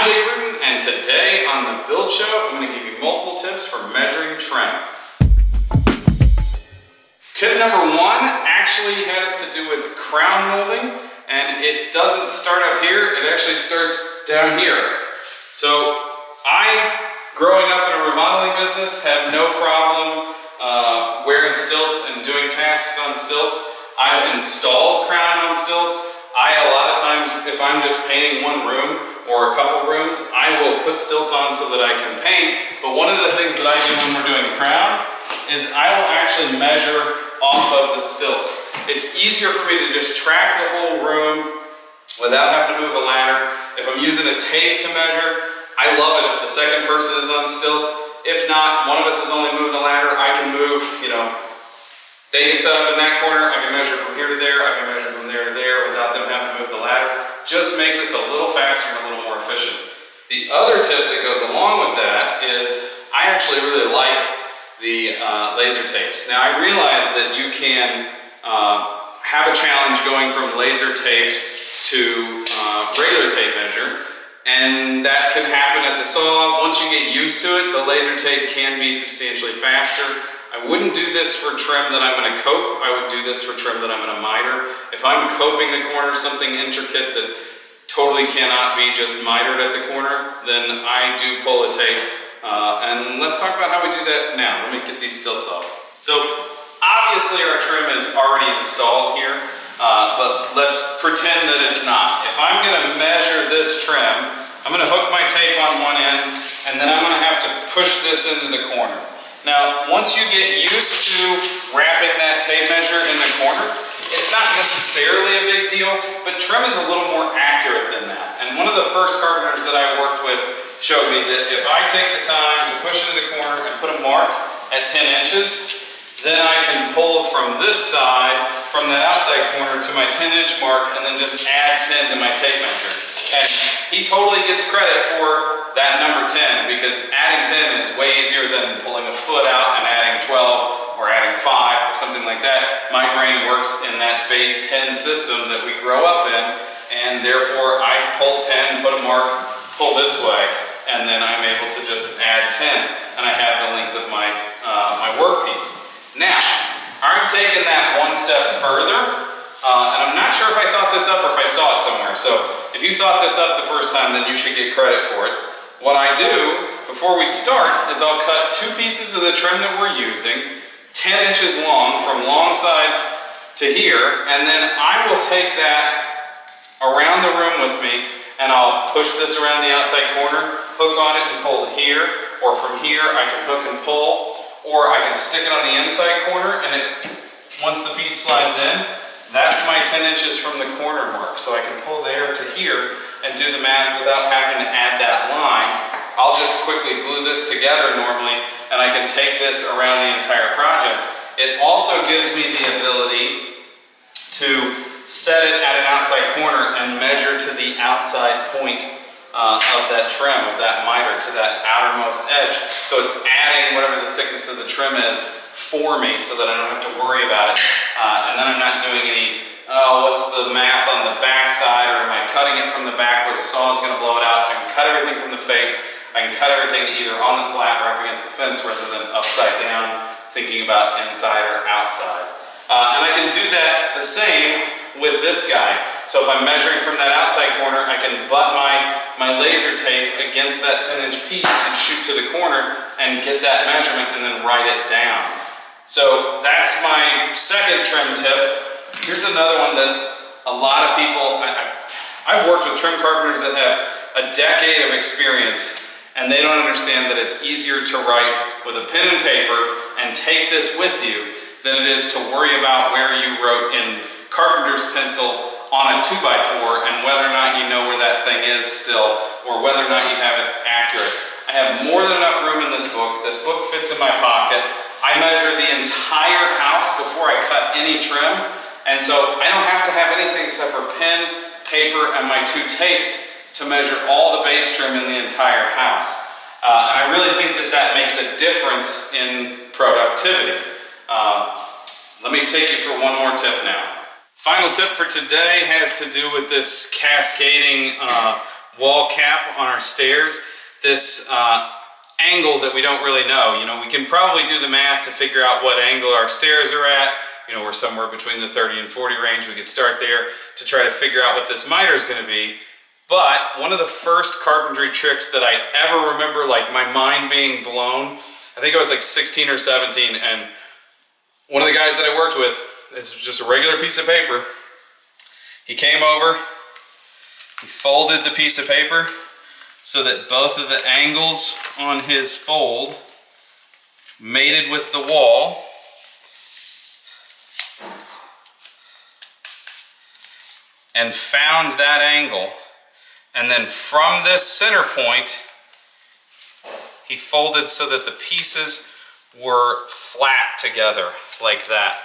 I'm Bruton, and today on the Build Show, I'm going to give you multiple tips for measuring trim. Tip number one actually has to do with crown molding, and it doesn't start up here, it actually starts down here. So growing up in a remodeling business, have no problem wearing stilts and doing tasks on stilts. I've installed crown on stilts. A lot of times, if I'm just painting one room or a couple rooms, I will put stilts on so that I can paint. But one of the things that I do when we're doing crown is I will actually measure off of the stilts. It's easier for me to just track the whole room without having to move a ladder. If I'm using a tape to measure, I love it if the second person is on stilts. If not, one of us is only moving a ladder, I can move, they can set up in that corner, I can measure from here to there, I can measure from there to there without them having to move the ladder. Just makes us a little faster and a little more efficient. The other tip that goes along with that is I actually really like the laser tapes. Now I realize that you can have a challenge going from laser tape to regular tape measure, and that can happen at the saw. Once you get used to it, the laser tape can be substantially faster. I wouldn't do this for trim that I'm going to cope. I would do this for trim that I'm going to miter. If I'm coping the corner, something intricate that totally cannot be just mitered at the corner, then I do pull a tape. And let's talk about how we do that now. Let me get these stilts off. So obviously our trim is already installed here, but let's pretend that it's not. If I'm going to measure this trim, I'm going to hook my tape on one end, and then I'm going to have to push this into the corner. Now, once you get used to wrapping that tape measure in the corner, it's not necessarily a big deal, but trim is a little more accurate than that. And one of the first carpenters that I worked with showed me that if I take the time to push it in the corner and put a mark at 10 inches, then I can pull from this side, from that outside corner to my 10-inch mark, and then just add 10 to my tape measure. And he totally gets credit for that number 10, because adding 10 is way easier than pulling a foot out and adding 12 or adding 5 or something like that. My brain works in that base 10 system that we grow up in, and therefore I pull 10, put a mark, pull this way, and then I'm able to just add 10, and I have the length of my work piece. Now, I've taken that one step further, and I'm not sure if I thought this up or if I saw it somewhere. So if you thought this up the first time, then you should get credit for it. What I do before we start is I'll cut 2 pieces of the trim that we're using, 10 inches long from long side to here, and then I will take that around the room with me, and I'll push this around the outside corner, hook on it and pull it here, or from here I can hook and pull, or I can stick it on the inside corner, and once the piece slides in, that's my 10 inches from the corner mark. So I can pull there to here and do the math without having to add that line. I'll just quickly glue this together normally, and I can take this around the entire project. It also gives me the ability to set it at an outside corner and measure to the outside point of that trim, of that miter, to that outermost edge. So it's adding whatever the thickness of the trim is for me so that I don't have to worry about it. And then I'm not doing any, what's the math on the back side, or am I cutting it from the back where the saw is going to blow it out? I can cut everything from the face. I can cut everything either on the flat or up against the fence rather than upside down, thinking about inside or outside. And I can do that the same with this guy. So if I'm measuring from that outside corner, I can butt my laser tape against that 10-inch piece and shoot to the corner and get that measurement and then write it down. So that's my second trim tip. Here's another one that a lot of people, I've worked with trim carpenters that have a decade of experience, and they don't understand that it's easier to write with a pen and paper and take this with you than it is to worry about where you wrote in carpenter's pencil on a 2x4 and whether or not you know where that thing is still, or whether or not you have it accurate. I have more than enough room in this book. This book fits in my pocket. I measure the entire house before I cut any trim, and so I don't have to have anything except for pen, paper, and my 2 tapes to measure all the base trim in the entire house. And I really think that that makes a difference in productivity. Let me take you for one more tip now. Final tip for today has to do with this cascading wall cap on our stairs, this angle that we don't really know. You know, we can probably do the math to figure out what angle our stairs are at. You know, we're somewhere between the 30 and 40 range. We could start there to try to figure out what this miter is going to be. But one of the first carpentry tricks that I ever remember, like my mind being blown, I think I was like 16 or 17, and one of the guys that I worked with, it's just a regular piece of paper. He came over, he folded the piece of paper so that both of the angles on his fold mated with the wall. And found that angle. And then from this center point, he folded so that the pieces were flat together like that.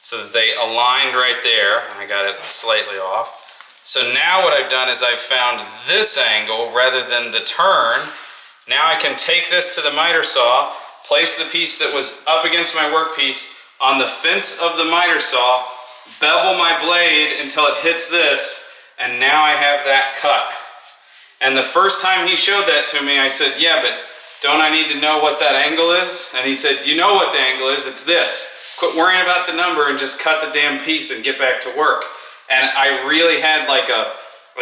So that they aligned right there. I got it slightly off. So now what I've done is I've found this angle rather than the turn. Now I can take this to the miter saw, place the piece that was up against my workpiece on the fence of the miter saw, bevel my blade until it hits this, and now I have that cut. And the first time he showed that to me, I said, yeah, but don't I need to know what that angle is? And he said, you know what the angle is, it's this. Quit worrying about the number and just cut the damn piece and get back to work. And I really had like a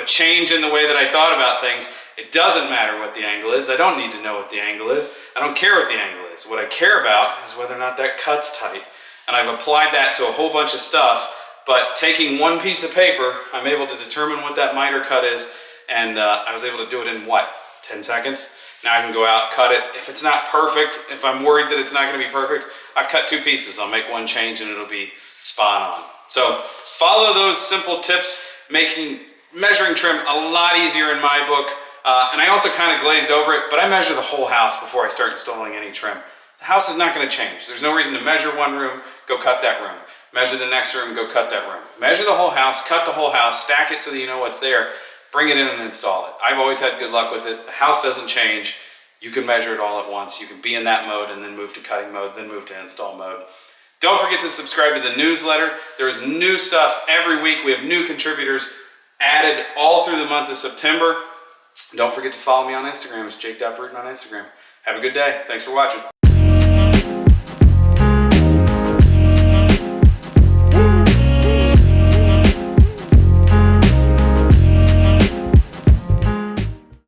change in the way that I thought about things. It doesn't matter what the angle is. I don't need to know what the angle is. I don't care what the angle is. What I care about is whether or not that cut's tight. And I've applied that to a whole bunch of stuff, but taking one piece of paper, I'm able to determine what that miter cut is, and I was able to do it in what, 10 seconds? Now I can go out, cut it. If it's not perfect, if I'm worried that it's not gonna be perfect, I cut 2 pieces. I'll make one change and it'll be spot on. So follow those simple tips, making measuring trim a lot easier in my book. And I also kind of glazed over it, but I measure the whole house before I start installing any trim. The house is not going to change. There's no reason to measure one room, go cut that room. Measure the next room, go cut that room. Measure the whole house, cut the whole house, stack it so that you know what's there, bring it in and install it. I've always had good luck with it. The house doesn't change. You can measure it all at once. You can be in that mode and then move to cutting mode, then move to install mode. Don't forget to subscribe to the newsletter. There is new stuff every week. We have new contributors added all through the month of September. Don't forget to follow me on Instagram. It's Jake.Bruton on Instagram. Have a good day. Thanks for watching.